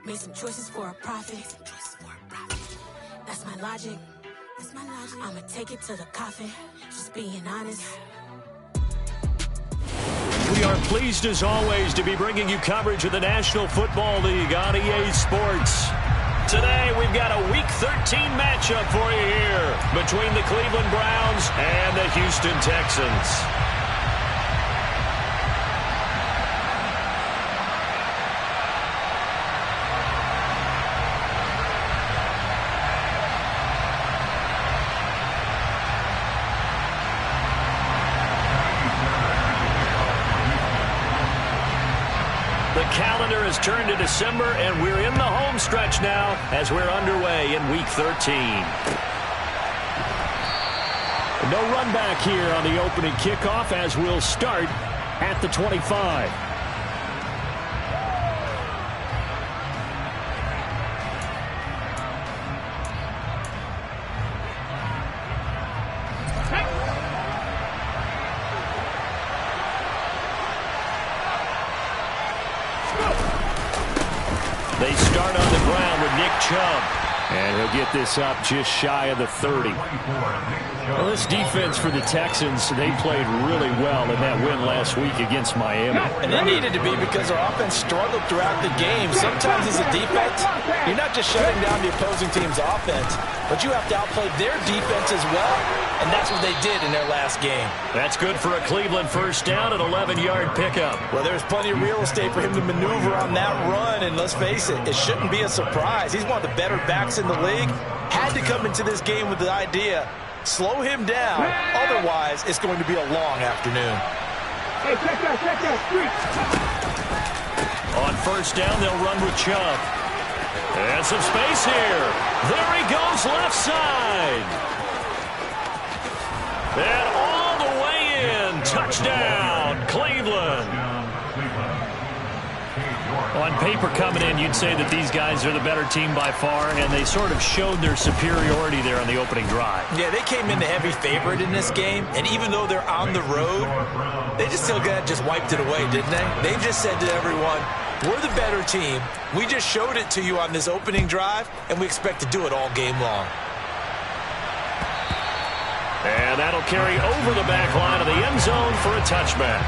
Made some choices for a profit. That's my logic. I'ma take it to the coffin. Just being honest. We are pleased as always to be bringing you coverage of the National Football League on EA Sports. Today we've got a Week 13 matchup for you here between the Cleveland Browns and the Houston Texans. Calendar has turned to December, and we're in the home stretch now as we're underway in Week 13. No run back here on the opening kickoff as we'll start at the 25. They start on the ground with Nick Chubb. And he'll get this up just shy of the 30. Well, this defense for the Texans, they played really well in that win last week against Miami. And they needed to be because their offense struggled throughout the game. Sometimes as a defense, you're not just shutting down the opposing team's offense, but you have to outplay their defense as well. And that's what they did in their last game. That's good for a Cleveland first down, an 11-yard pickup. Well, there's plenty of real estate for him to maneuver on that run. And let's face it, it shouldn't be a surprise. He's one of the better backs in the league. Had to come into this game with the idea, slow him down. Otherwise, it's going to be a long afternoon. Hey, check that street. On first down, they'll run with Chubb. And some space here. There he goes, left side. And all the way in. Touchdown, Cleveland. On paper coming in, you'd say that these guys are the better team by far, and they sort of showed their superiority there on the opening drive. Yeah, they came in the heavy favorite in this game, and even though they're on the road, they just wiped it away, didn't they? They just said to everyone, we're the better team. We just showed it to you on this opening drive, and we expect to do it all game long. And that'll carry over the back line of the end zone for a touchback.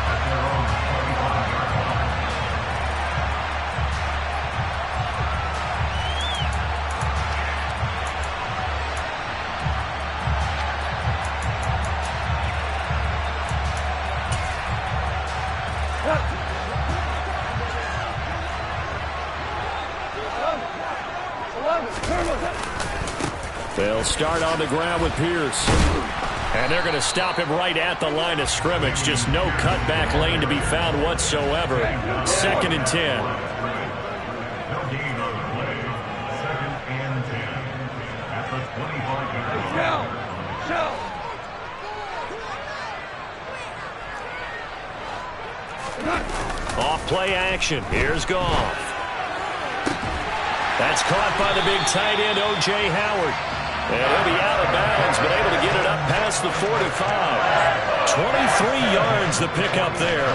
They'll start on the ground with Pierce. And they're going to stop him right at the line of scrimmage. Just no cutback lane to be found whatsoever. 2nd and 10. Off play action. Here's Goff. That's caught by the big tight end, O.J. Howard. And he'll be out of bounds, but able to get it up past the 45. 23 yards the pickup there.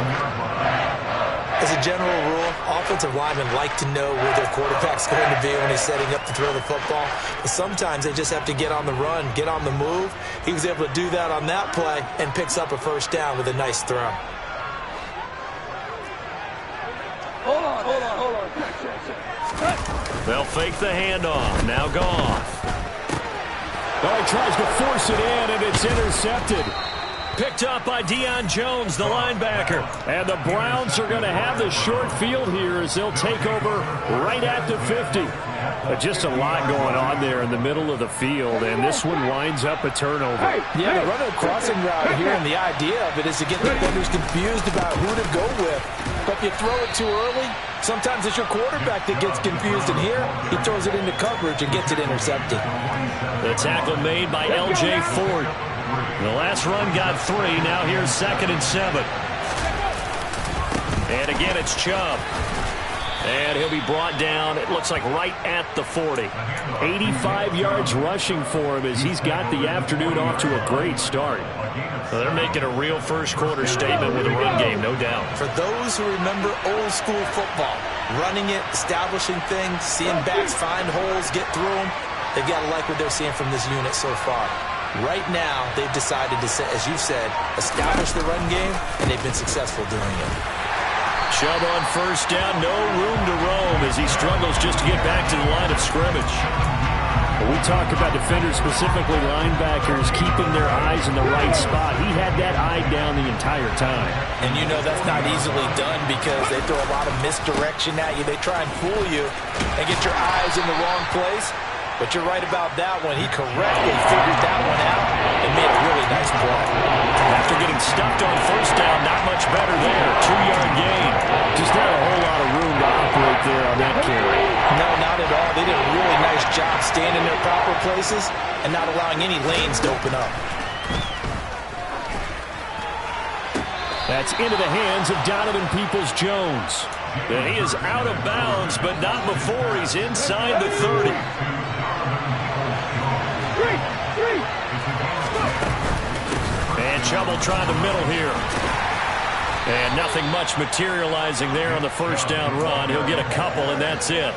As a general rule, offensive linemen like to know where their quarterback's going to be when he's setting up to throw the football. But sometimes they just have to get on the run, get on the move. He was able to do that on that play and picks up a first down with a nice throw. Hold on. They'll fake the handoff. Now Goff. Oh, he tries to force it in, and it's intercepted. Picked up by Deion Jones, the linebacker. And the Browns are going to have the short field here as they'll take over right at the 50. Just a lot going on there in the middle of the field, and this one winds up a turnover. Yeah, they're running a crossing route here, and the idea of it is to get the defenders confused about who to go with. But if you throw it too early, sometimes it's your quarterback that gets confused, and here he throws it into coverage and gets it intercepted. The tackle made by L.J. Ford. The last run got 3. Now here's 2nd and 7. And again, it's Chubb. And he'll be brought down, it looks like right at the 40. 85 yards rushing for him as he's got the afternoon off to a great start. Well, they're making a real first quarter statement with a run game, no doubt. For those who remember old school football, running it, establishing things, seeing backs find holes, get through them. They've got to like what they're seeing from this unit so far. Right now, they've decided to, as you said, establish the run game, and they've been successful doing it. Chubb on first down, no room to roam as he struggles just to get back to the line of scrimmage. When we talk about defenders, specifically linebackers, keeping their eyes in the right spot, he had that eye down the entire time. And you know that's not easily done because they throw a lot of misdirection at you. They try and fool you and get your eyes in the wrong place. But you're right about that one. He correctly figured that one out and made a really nice play. After getting stuffed on first down, not much better there. 2-yard gain. Just not a whole lot of room to operate there on that carry. No, not at all. They did a really nice job staying in their proper places and not allowing any lanes to open up. That's into the hands of Donovan Peoples-Jones. And he is out of bounds, but not before he's inside the 30. And Chubb will try the middle here. And nothing much materializing there on the first down run. He'll get a couple, and that's it.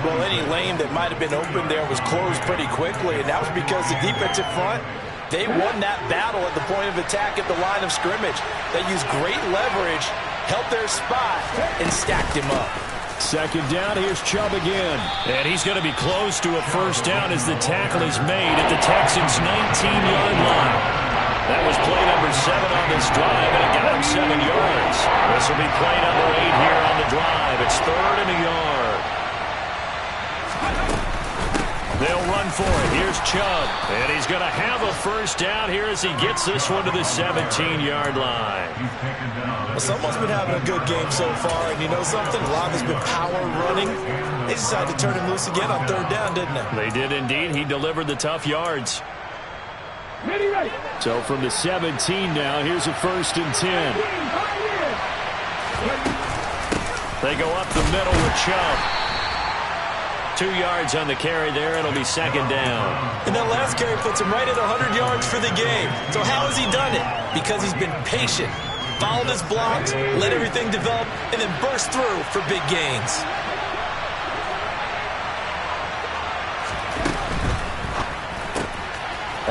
Well, any lane that might have been open there was closed pretty quickly, and that was because the defensive front, they won that battle at the point of attack at the line of scrimmage. They used great leverage, held their spot, and stacked him up. Second down, here's Chubb again. And he's going to be close to a first down as the tackle is made at the Texans' 19-yard line. That was play number 7 on this drive, and it got him 7 yards. This will be play number 8 here on the drive. It's 3rd and a yard. They'll run for it. Here's Chubb. And he's going to have a first down here as he gets this one to the 17-yard line. Well, someone's been having a good game so far, and you know something? A lot has been power running. They decided to turn him loose again on 3rd down, didn't they? They did indeed. He delivered the tough yards. So from the 17 now, here's a 1st and 10. They go up the middle with Chubb. 2 yards on the carry there. It'll be 2nd down. And that last carry puts him right at 100 yards for the game. So how has he done it? Because he's been patient, followed his blocks, let everything develop, and then burst through for big gains.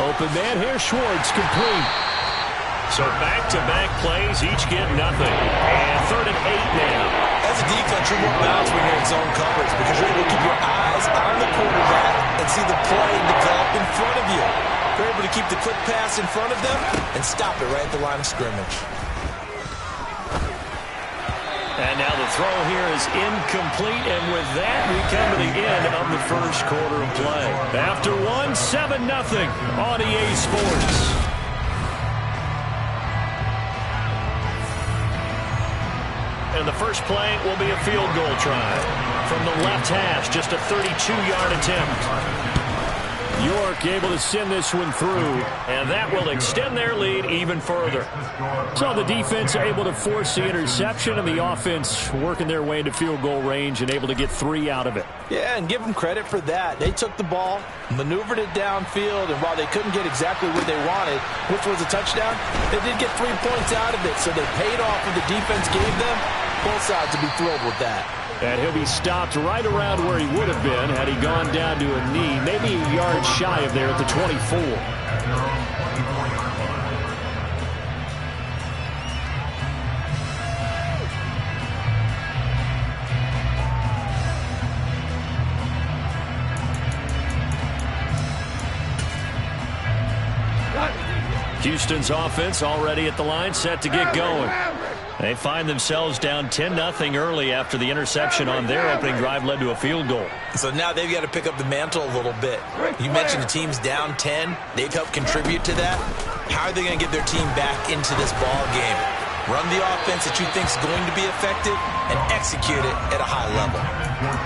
Open man here, Schwartz, complete. So back-to-back plays, each get nothing. And 3rd and 8 now. As a defense, you're more balanced when you're in zone coverage because you're able to keep your eyes on the quarterback and see the play develop in front of you. You're able to keep the quick pass in front of them and stop it right at the line of scrimmage. And now the throw here is incomplete, and with that, we come to the end of the first quarter of play. After one, 7-0 on EA Sports. And the first play will be a field goal try. From the left hash, just a 32-yard attempt. York able to send this one through. And that will extend their lead even further. So the defense able to force the interception, and the offense working their way into field goal range and able to get 3 out of it. Yeah, and give them credit for that. They took the ball, maneuvered it downfield, and while they couldn't get exactly what they wanted, which was a touchdown, they did get 3 points out of it. So they paid off what the defense gave them. Both sides will be thrilled with that. And he'll be stopped right around where he would have been had he gone down to a knee, maybe a yard shy of there at the 24. Houston's offense already at the line, set to get going. They find themselves down 10-0 early after the interception on their opening drive led to a field goal. So now they've got to pick up the mantle a little bit. You mentioned the team's down 10. They've helped contribute to that. How are they going to get their team back into this ball game? Run the offense that you think is going to be effective and execute it at a high level.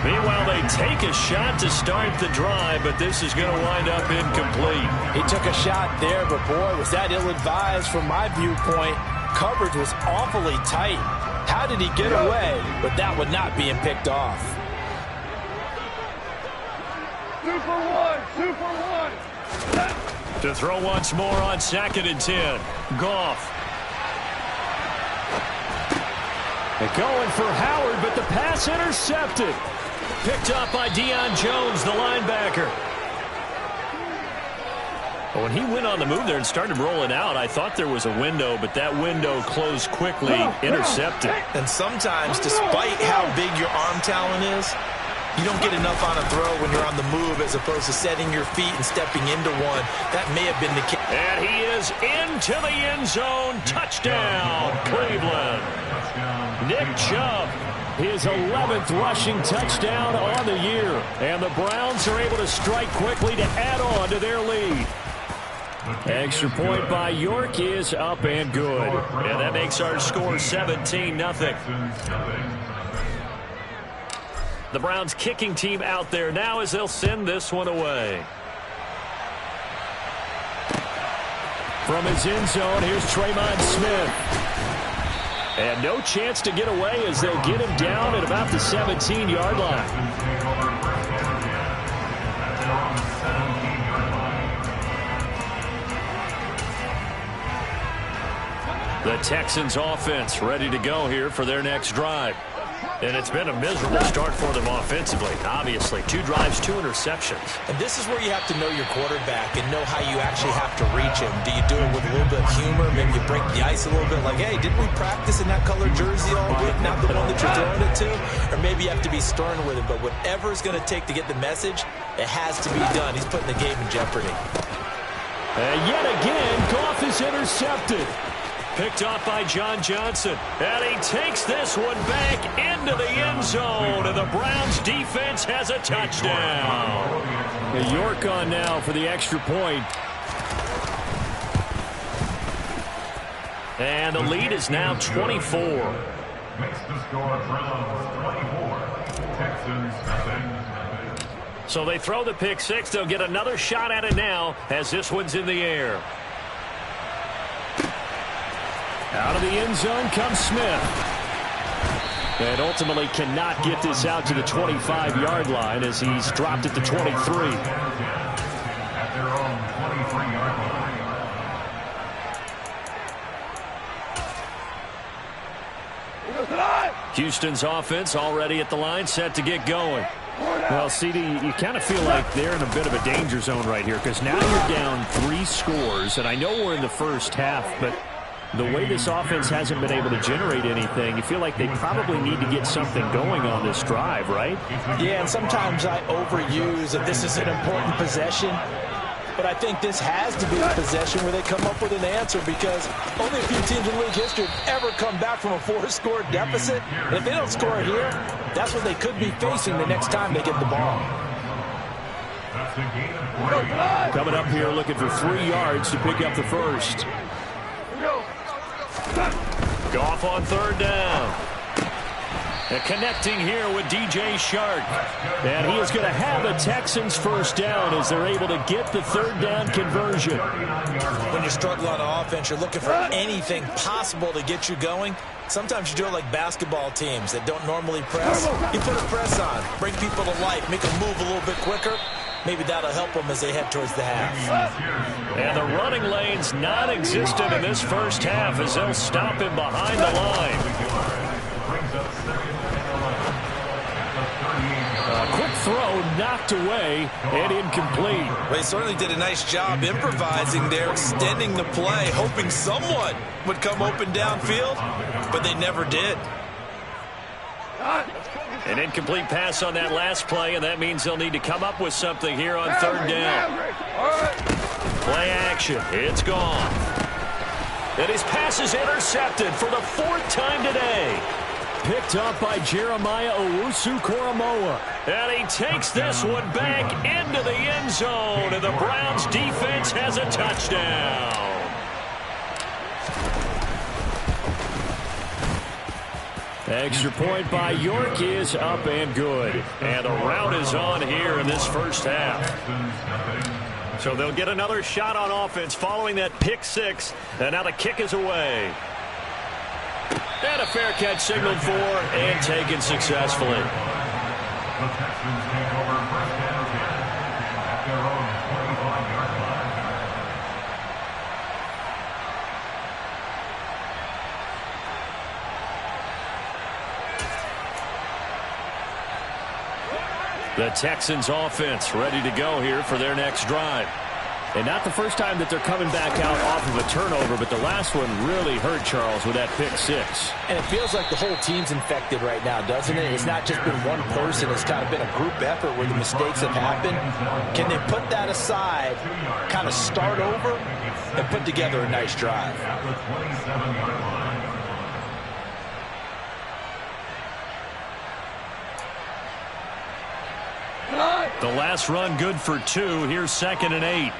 Meanwhile, they take a shot to start the drive, but this is going to wind up incomplete. He took a shot there, but boy, was that ill-advised from my viewpoint. Coverage was awfully tight. How did he get away with that one not being picked off? Super one. To throw once more on 2nd and 10. Goff. And going for Howard, but the pass intercepted. Picked up by Deion Jones, the linebacker. When he went on the move there and started rolling out, I thought there was a window, but that window closed quickly, intercepted. And sometimes, despite how big your arm talent is, you don't get enough on a throw when you're on the move as opposed to setting your feet and stepping into one. That may have been the case. And he is into the end zone. Touchdown, Cleveland. Nick Chubb, his 11th rushing touchdown on the year. And the Browns are able to strike quickly to add on to their lead. Extra point by York is up and good. And that makes our score 17-0. The Browns kicking team out there now as they'll send this one away. From his end zone, here's Tremon Smith. And no chance to get away as they'll get him down at about the 17-yard line. The Texans offense ready to go here for their next drive. And it's been a miserable start for them offensively, obviously. 2 drives, 2 interceptions. And this is where you have to know your quarterback and know how you actually have to reach him. Do you do it with a little bit of humor? Maybe you break the ice a little bit like, hey, didn't we practice in that colored jersey all week? Not the one that you're throwing it to? Or maybe you have to be stern with him. But whatever it's going to take to get the message, it has to be done. He's putting the game in jeopardy. And yet again, Goff is intercepted. Picked off by John Johnson. And he takes this one back into the end zone. And the Browns defense has a touchdown. York on now for the extra point. And the lead is now 24. Makes the score Browns 24. Texans 0. So they throw the pick six. They'll get another shot at it now as this one's in the air. Out of the end zone comes Smith. And ultimately cannot get this out to the 25-yard line as he's dropped it to 23. At their own 23-yard line. Houston's offense already at the line, set to get going. Well, CD, you kind of feel like they're in a bit of a danger zone right here because now you're down 3 scores. And I know we're in the first half, but the way this offense hasn't been able to generate anything, you feel like they probably need to get something going on this drive, right? Yeah, and sometimes I overuse that this is an important possession. But I think this has to be a possession where they come up with an answer because only a few teams in league history have ever come back from a 4-score deficit. And if they don't score here, that's what they could be facing the next time they get the ball. Coming up here looking for 3 yards to pick up the first. Goff on 3rd down. And connecting here with DJ Shark. And he is going to have the Texans first down as they're able to get the 3rd down conversion. When you struggle on offense, you're looking for anything possible to get you going. Sometimes you do it like basketball teams that don't normally press. You put a press on, bring people to life, make them move a little bit quicker. Maybe that'll help them as they head towards the half. And the running lane's non-existent in this first half as they'll stop him behind the line. A quick throw knocked away and incomplete. Well, he certainly did a nice job improvising there, extending the play, hoping someone would come open downfield, but they never did. An incomplete pass on that last play, and that means they'll need to come up with something here on 3rd down. Play action. It's gone. And his pass is intercepted for the 4th time today. Picked up by Jeremiah Owusu-Koramoah. And he takes this one back into the end zone, and the Browns defense has a touchdown. Extra point by York is up and good. And the rout is on here in this first half. So they'll get another shot on offense following that pick six. And now the kick is away. And a fair catch signaled for and taken successfully. The Texans take over 1st and 10 at their own 25-yard line. The Texans offense ready to go here for their next drive. And not the first time that they're coming back out off of a turnover, but the last one really hurt Charles with that pick six. And it feels like the whole team's infected right now, doesn't it? It's not just been one person. It's kind of been a group effort where the mistakes have happened. Can they put that aside, kind of start over, and put together a nice drive? At the 27-yard line. The last run good for 2. Here's 2nd and 8.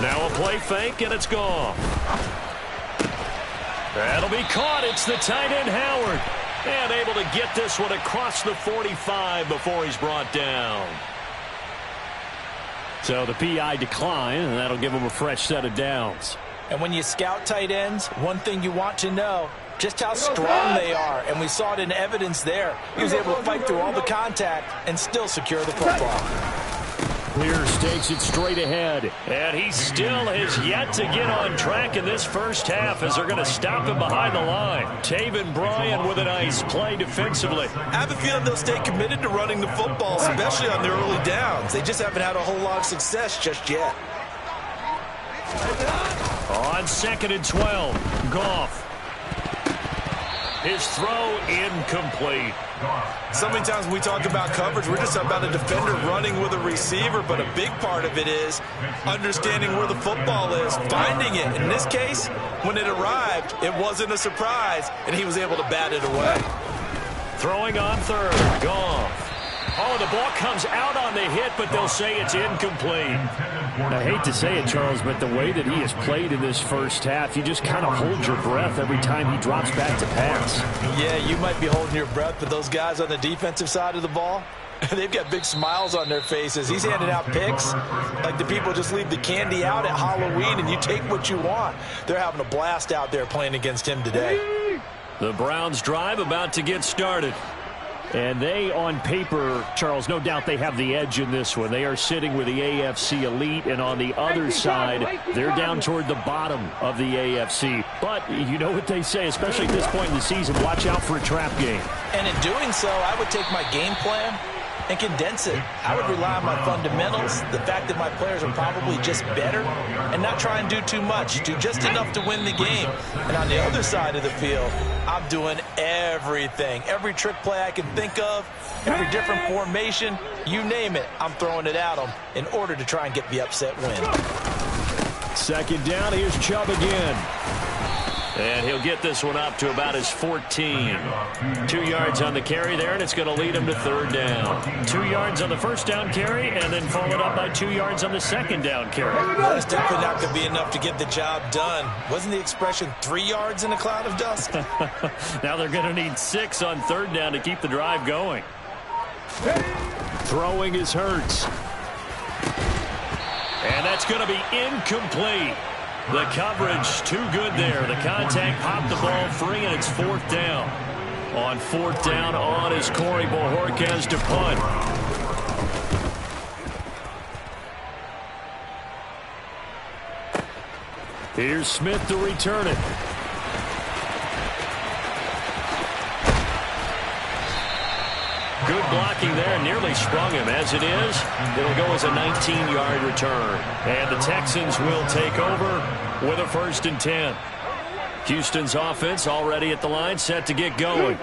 Now a play fake, and it's gone. That'll be caught. It's the tight end, Howard. And able to get this one across the 45 before he's brought down. So the PI decline, and that'll give him a fresh set of downs. And when you scout tight ends, one thing you want to know, just how strong they are. And we saw it in evidence there. He was able to fight through all the contact and still secure the football. Pierce takes it straight ahead. And he still has yet to get on track in this first half as they're going to stop him behind the line. Taven Bryan with a nice play defensively. I have a feeling they'll stay committed to running the football, especially on their early downs. They just haven't had a whole lot of success just yet. On 2nd and 12, Goff. His throw incomplete. So many times when we talk about coverage, we're just about a defender running with a receiver, but a big part of it is understanding where the football is, finding it. In this case, when it arrived, it wasn't a surprise, and he was able to bat it away. Throwing on 3rd, Goff. Oh, the ball comes out on the hit, but they'll say it's incomplete. I hate to say it, Charles, but the way that he has played in this first half, you just kind of hold your breath every time he drops back to pass. Yeah, you might be holding your breath, but those guys on the defensive side of the ball, they've got big smiles on their faces. He's handing out picks like the people just leave the candy out at Halloween and you take what you want. They're having a blast out there playing against him today. The Browns drive about to get started. And they, on paper, Charles, no doubt they have the edge in this one. They are sitting with the AFC elite, and on the other side, they're down toward the bottom of the AFC. But you know what they say, especially at this point in the season, watch out for a trap game. And in doing so, I would take my game plan and condense it. I would rely on my fundamentals, the fact that my players are probably just better, and not try and do too much, do just enough to win the game. And on the other side of the field, I'm doing everything. Every trick play I can think of, every different formation, you name it, I'm throwing it at them in order to try and get the upset win. 2nd down, here's Chubb again. And he'll get this one up to about his 14. 2 yards on the carry there, and it's going to lead him to 3rd down. 2 yards on the first down carry, and then followed up by 2 yards on the 2nd down carry. That's definitely not going to be enough to get the job done. Wasn't the expression 3 yards in a cloud of dust? Now they're going to need 6 on 3rd down to keep the drive going. Throwing is Hurts. And that's going to be incomplete. The coverage too good there. The contact popped the ball free, and it's 4th down. On 4th down, on is Corey Bojorquez to punt. Here's Smith to return it. Good blocking there, nearly sprung him. As it is, it'll go as a 19-yard return. And the Texans will take over with a 1st and 10. Houston's offense already at the line, set to get going.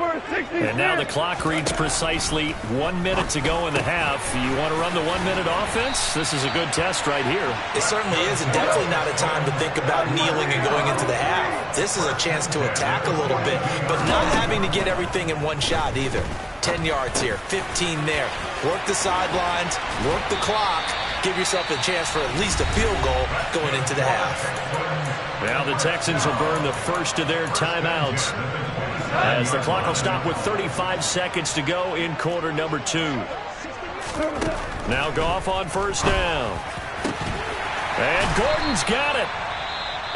And now the clock reads precisely 1 minute to go in the half. You want to run the 1 minute offense? This is a good test right here. It certainly is, and definitely not a time to think about kneeling and going into the half. This is a chance to attack a little bit, but not having to get everything in one shot either. 10 yards here, 15 there. Work the sidelines, work the clock, give yourself a chance for at least a field goal going into the half. Now the Texans will burn the first of their timeouts as the clock will stop with 35 seconds to go in quarter number 2. Now Goff on 1st down. And Gordon's got it.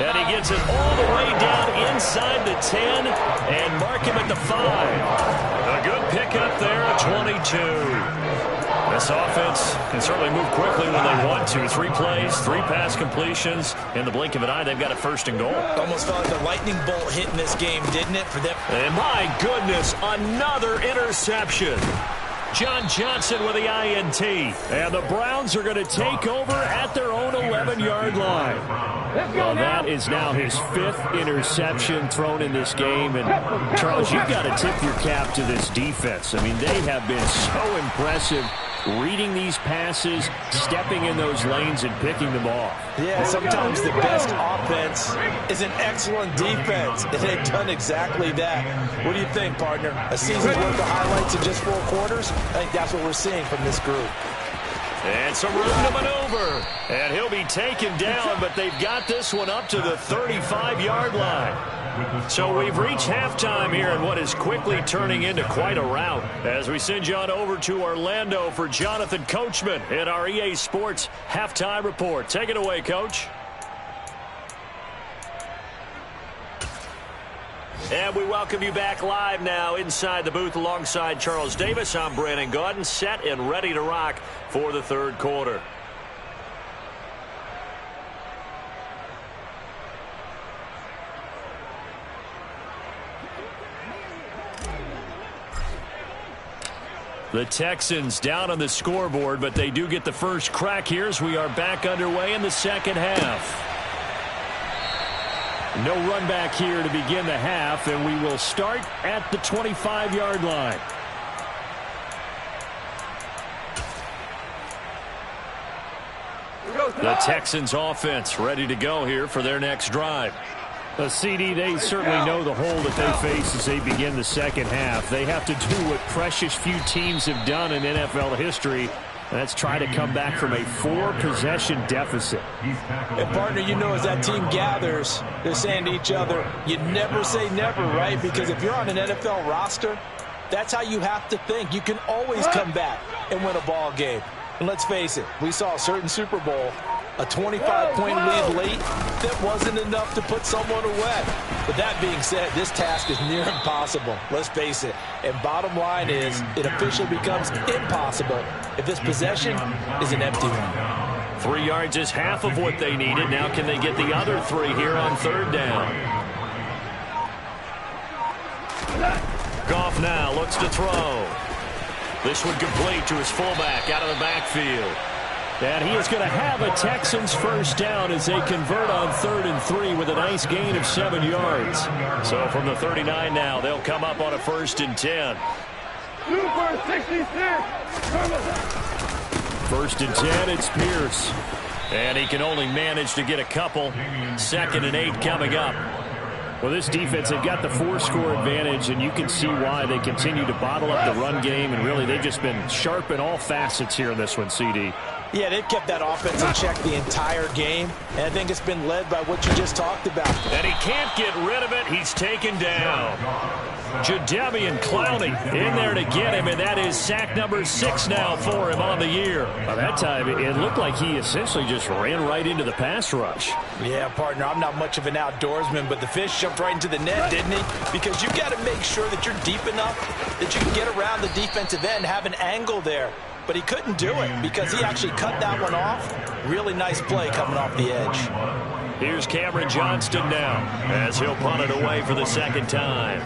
And he gets it all the way down inside the 10 and mark him at the 5. A good pickup there at 22. This offense can certainly move quickly when they want to. 3 plays, 3 pass completions. In the blink of an eye, they've got a 1st and goal. Almost felt like the lightning bolt hit in this game, didn't it, for them? And my goodness, another interception. John Johnson with the INT. And the Browns are going to take over at their own 11-yard line. Well, that is now his 5th interception thrown in this game. And, Charles, you've got to tip your cap to this defense. I mean, they have been so impressive reading these passes, stepping in those lanes, and picking them off. Yeah, sometimes the best offense is an excellent defense, and they've done exactly that. What do you think, partner? A season's worth of highlights in just 4 quarters? I think that's what we're seeing from this group. And some room to maneuver. And he'll be taken down, but they've got this one up to the 35-yard line. So we've reached halftime here in what is quickly turning into quite a rout. As we send you on over to Orlando for Jonathan Coachman in our EA Sports Halftime Report. Take it away, Coach. And we welcome you back live now inside the booth alongside Charles Davis. I'm Brandon Gaudin, set and ready to rock for the 3rd quarter. The Texans down on the scoreboard, but they do get the first crack here as we are back underway in the 2nd half. No run back here to begin the half, and we will start at the 25-yard line. The Texans offense ready to go here for their next drive. The CD, they certainly know the hole that they face as they begin the 2nd half. They have to do what precious few teams have done in NFL history. That's try to come back from a 4-possession deficit. And, partner, you know as that team gathers, they're saying to each other, you never say never, right? Because if you're on an NFL roster, that's how you have to think. You can always come back and win a ball game. And let's face it, we saw a certain Super Bowl, a 25-point lead late, that wasn't enough to put someone away. But that being said, this task is near impossible. Let's face it. And bottom line is, it officially becomes impossible if this possession is an empty one. 3 yards is half of what they needed. Now can they get the other 3 here on 3rd down? Goff now looks to throw. This one complete to his fullback out of the backfield. And he is going to have a Texans 1st down as they convert on 3rd and 3 with a nice gain of 7 yards. So from the 39 now, they'll come up on a 1st and 10. Super 66. 1st and 10, it's Pierce. And he can only manage to get a couple. 2nd and 8 coming up. Well, this defense, they've got the 4-score advantage, and you can see why they continue to bottle up the run game, and really they've just been sharp in all facets here in this one, CD. Yeah, they've kept that offense in check the entire game, and I think it's been led by what you just talked about. And he can't get rid of it. He's taken down. Jadeveon Clowney in there to get him, and that is sack number 6 now for him on the year. By that time, it looked like he essentially just ran right into the pass rush. Yeah, partner, I'm not much of an outdoorsman, but the fish jumped right into the net, didn't he? Because you've got to make sure that you're deep enough that you can get around the defensive end, have an angle there. But he couldn't do it because he actually cut that one off. Really nice play coming off the edge. Here's Cameron Johnston now as he'll punt it away for the 2nd time.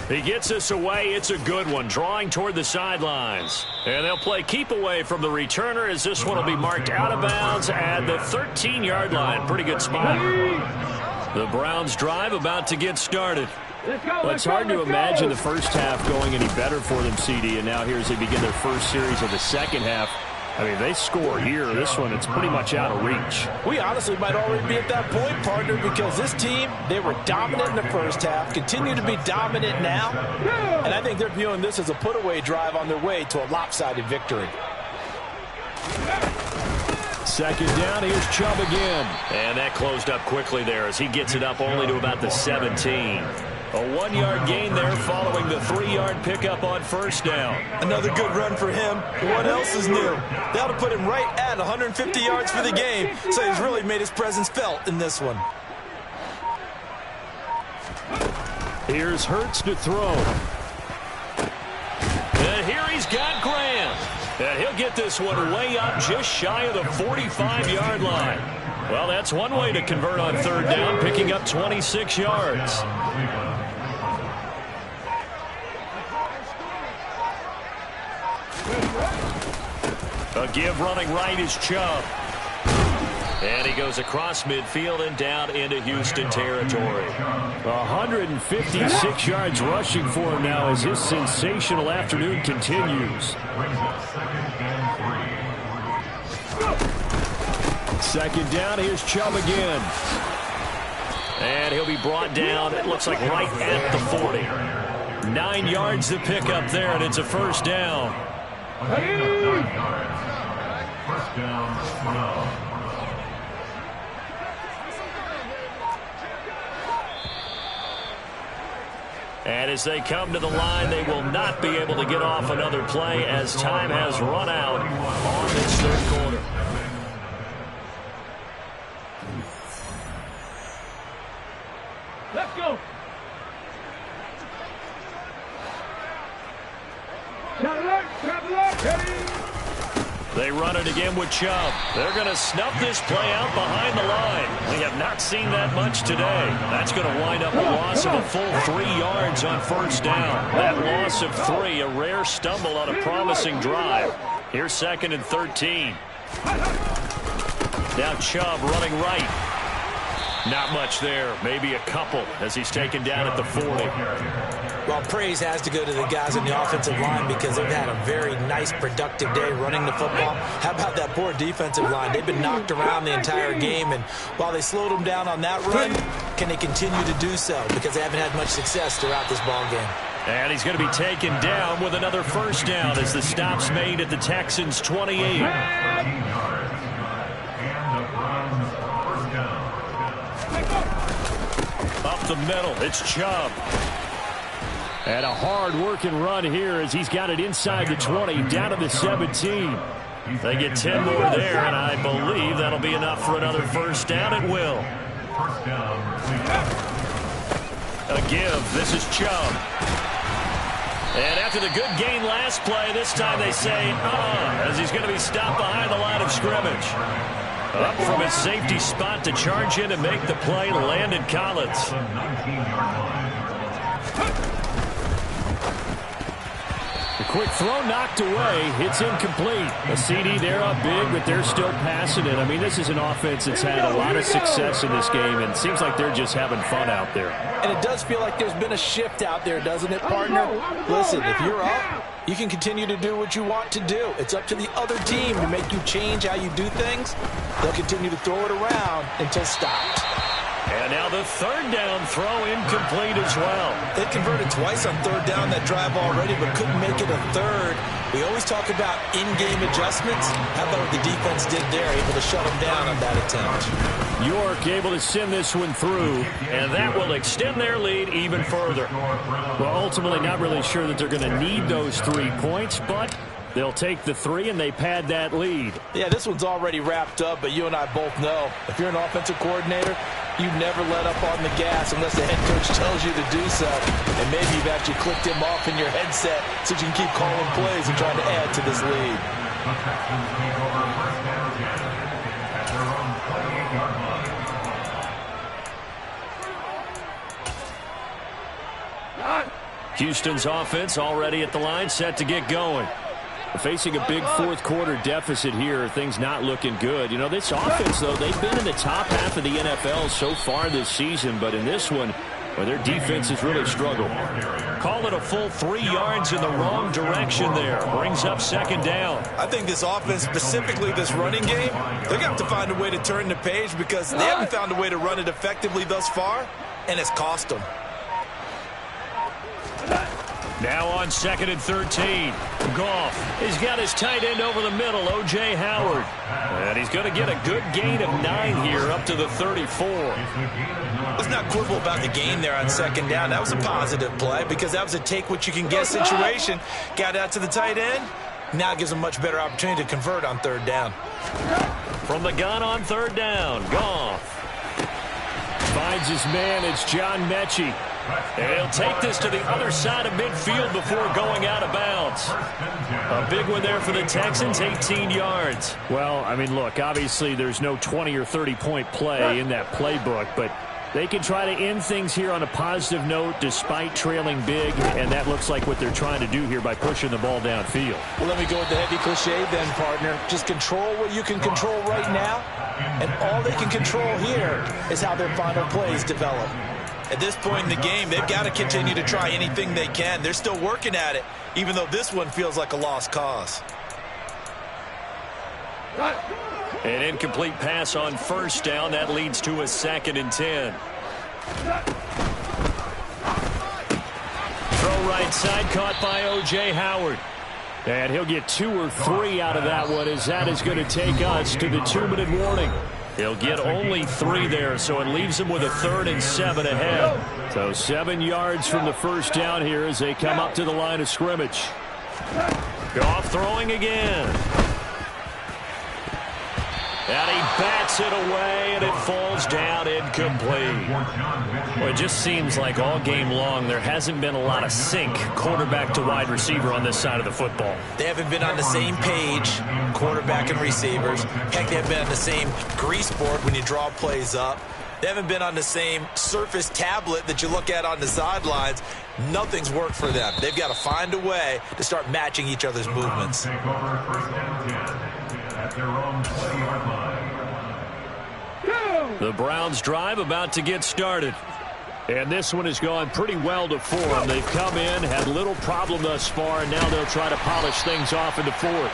He gets us away. It's a good one, drawing toward the sidelines. And they'll play keep away from the returner as this one will be marked out of bounds at the 13-yard line. Pretty good spot. The Browns drive about to get started. Well, it's hard to imagine the first half going any better for them, CD, and now here as they begin their first series of the 2nd half. I mean, they score here. This one, it's pretty much out of reach. We honestly might already be at that point, partner, because this team, they were dominant in the first half, continue to be dominant now, and I think they're viewing this as a put-away drive on their way to a lopsided victory. 2nd down, here's Chubb again. And that closed up quickly there as he gets it up only to about the 17. A 1-yard gain there following the 3-yard pickup on 1st down. Another good run for him. What else is new? They ought to put him right at 150 yards for the game, so he's really made his presence felt in this one. Here's Hurts to throw. And here he's get this one way up just shy of the 45-yard line. Well, that's one way to convert on third down, picking up 26 yards. A give running right is Chubb. And he goes across midfield and down into Houston territory. 156 yards rushing for him now as his sensational afternoon continues. Second down, here's Chubb again. And he'll be brought down, it looks like right at the 40. 9 yards to pick up there, and it's a first down. First down, 12. And as they come to the line, they will not be able to get off another play as time has run out on this third quarter. Let's go. They run it again with Chubb. They're going to snuff this play out behind the line. We have not seen that much today. That's going to wind up a loss of a full 3 yards on first down. That loss of 3, a rare stumble on a promising drive. Here's 2nd and 13. Now Chubb running right. Not much there, maybe a couple as he's taken down at the 40. Well, praise has to go to the guys on the offensive line because they've had a very nice, productive day running the football. How about that poor defensive line? They've been knocked around the entire game, and while they slowed them down on that run, can they continue to do so? Because they haven't had much success throughout this ball game. And he's going to be taken down with another first down as the stop's made at the Texans' 28. Up the middle, it's Chubb. And a hard-working run here as he's got it inside the 20, down to the 17. They get 10 more there, and I believe that'll be enough for another first down. It will. First down. A give. This is Chubb. And after the good gain last play, this time they say, as he's going to be stopped behind the line of scrimmage. Up from his safety spot to charge in and make the play, Landon Collins. The quick throw knocked away. It's incomplete. A CD, they're up big, but they're still passing it. I mean, this is an offense that's had a lot of success in this game, and it seems like they're just having fun out there. And it does feel like there's been a shift out there, doesn't it, partner? Listen, if you're up, you can continue to do what you want to do. It's up to the other team to make you change how you do things. They'll continue to throw it around until stopped. And now the third down throw incomplete as well. They converted twice on third down that drive already, but couldn't make it a third. We always talk about in-game adjustments. How about what the defense did there, able to shut them down on that attempt. York able to send this one through. And that will extend their lead even further. Well, ultimately not really sure that they're going to need those 3 points, but they'll take the 3 and they pad that lead. Yeah, this one's already wrapped up, but you and I both know if you're an offensive coordinator, you never let up on the gas unless the head coach tells you to do so. And maybe you've actually clicked him off in your headset so you can keep calling plays and trying to add to this lead. The Texans take over first down 10 at their own 28-yard line. Houston's offense already at the line, set to get going. Facing a big fourth quarter deficit here, things not looking good. You know, this offense, though, they've been in the top half of the NFL so far this season, but in this one, well, their defense has really struggled. Call it a full 3 yards in the wrong direction there. Brings up second down. I think this offense, specifically this running game, they're going to have to find a way to turn the page because they haven't found a way to run it effectively thus far, and it's cost them. Now on 2nd and 13. Goff. He's got his tight end over the middle, O.J. Howard. And he's going to get a good gain of 9 here up to the 34. Let's not quibble about the gain there on second down. That was a positive play because that was a take-what-you-can-get situation. Got out to the tight end. Now it gives them a much better opportunity to convert on third down. From the gun on third down, Goff. Finds his man. It's John Mechie. And he'll take this to the other side of midfield before going out of bounds. A big one there for the Texans, 18 yards. Well, I mean, look, obviously there's no 20 or 30-point play in that playbook, but they can try to end things here on a positive note despite trailing big, and that looks like what they're trying to do here by pushing the ball downfield. Well, let me go with the heavy cliche then, partner. Just control what you can control right now, and all they can control here is how their final plays develop. At this point in the game, they've got to continue to try anything they can. They're still working at it, even though this one feels like a lost cause. An incomplete pass on first down. That leads to a 2nd and 10. Throw right side, caught by O.J. Howard. And he'll get 2 or 3 out of that one, as that is going to take us to the 2-minute warning. He'll get only 3 there, so it leaves him with a 3rd and 7 ahead. So 7 yards from the first down here as they come up to the line of scrimmage. Goff throwing again. And he bats it away, and it falls down incomplete. Well, it just seems like all game long there hasn't been a lot of sync quarterback to wide receiver on this side of the football. They haven't been on the same page, quarterback and receivers. Heck, they haven't been on the same grease board when you draw plays up. They haven't been on the same Surface tablet that you look at on the sidelines. Nothing's worked for them. They've got to find a way to start matching each other's movements. Take over 1st and 10 at their own 20-yard line. The Browns drive about to get started. And this one has gone pretty well to form. They've come in, had little problem thus far, and now they'll try to polish things off in the 4th.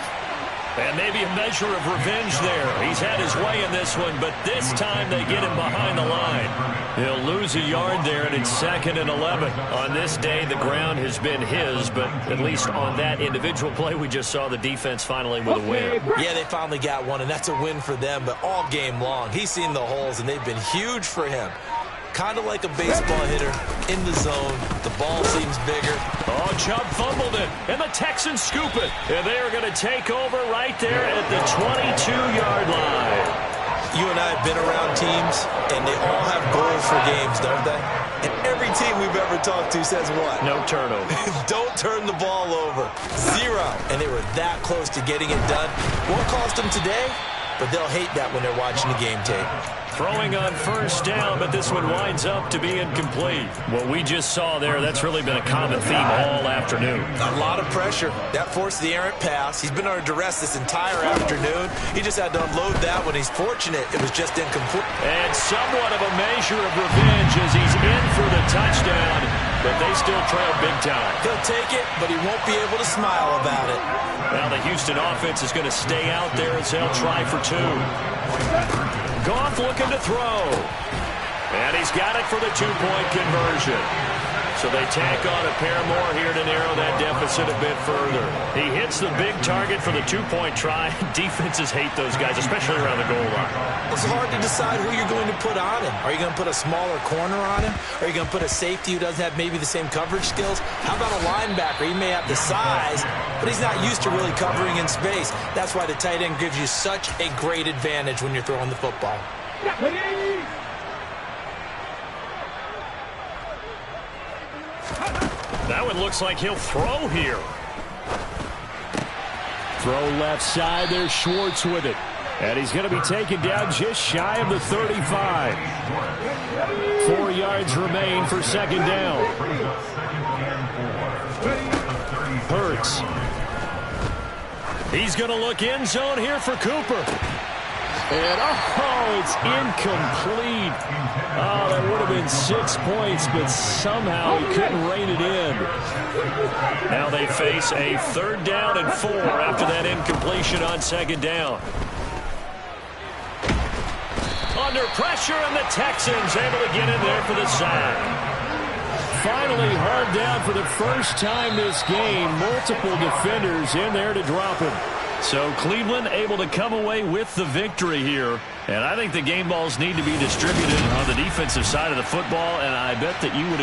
And maybe a measure of revenge there. He's had his way in this one, but this time they get him behind the line. He'll lose a yard there, and it's 2nd and 11. On this day, the ground has been his, but at least on that individual play, we just saw the defense finally with a win. Yeah, they finally got one, and that's a win for them, but all game long, he's seen the holes, and they've been huge for him. Kind of like a baseball hitter in the zone. The ball seems bigger. Oh, Chubb fumbled it, and the Texans scoop it. And they are going to take over right there at the 22-yard line. You and I have been around teams, and they all have goals for games, don't they? And every team we've ever talked to says what? No turnover. Don't turn the ball over. 0. And they were that close to getting it done. Won't cost them today, but they'll hate that when they're watching the game tape. Throwing on first down, but this one winds up to be incomplete. What we just saw there, that's really been a common theme all afternoon. A lot of pressure. That forced the errant pass. He's been under duress this entire afternoon. He just had to unload that one. He's fortunate it was just incomplete. And somewhat of a measure of revenge as he's in for the touchdown, but they still trail big time. He'll take it, but he won't be able to smile about it. Now the Houston offense is going to stay out there as they'll try for 2. Goff looking to throw. And he's got it for the 2-point conversion. So they tack on a pair more here to narrow that deficit a bit further. He hits the big target for the 2-point try. Defenses hate those guys, especially around the goal line. It's hard to decide who you're going to put on him. Are you going to put a smaller corner on him? Are you going to put a safety who doesn't have maybe the same coverage skills? How about a linebacker? He may have the size, but he's not used to really covering in space. That's why the tight end gives you such a great advantage when you're throwing the football. That one looks like he'll throw here. Throw left side. There's Schwartz with it. And he's going to be taken down just shy of the 35. 4 yards remain for 2nd down. Hurts. He's going to look end zone here for Cooper. And, oh, it's incomplete. Oh, that would have been 6 points, but somehow he couldn't rein it in. Now they face a 3rd down and 4 after that incompletion on 2nd down. Under pressure, and the Texans able to get in there for the sack. Finally hauled down for the first time this game. Multiple defenders in there to drop him. So Cleveland able to come away with the victory here. And I think the game balls need to be distributed on the defensive side of the football, and I bet that you would agree.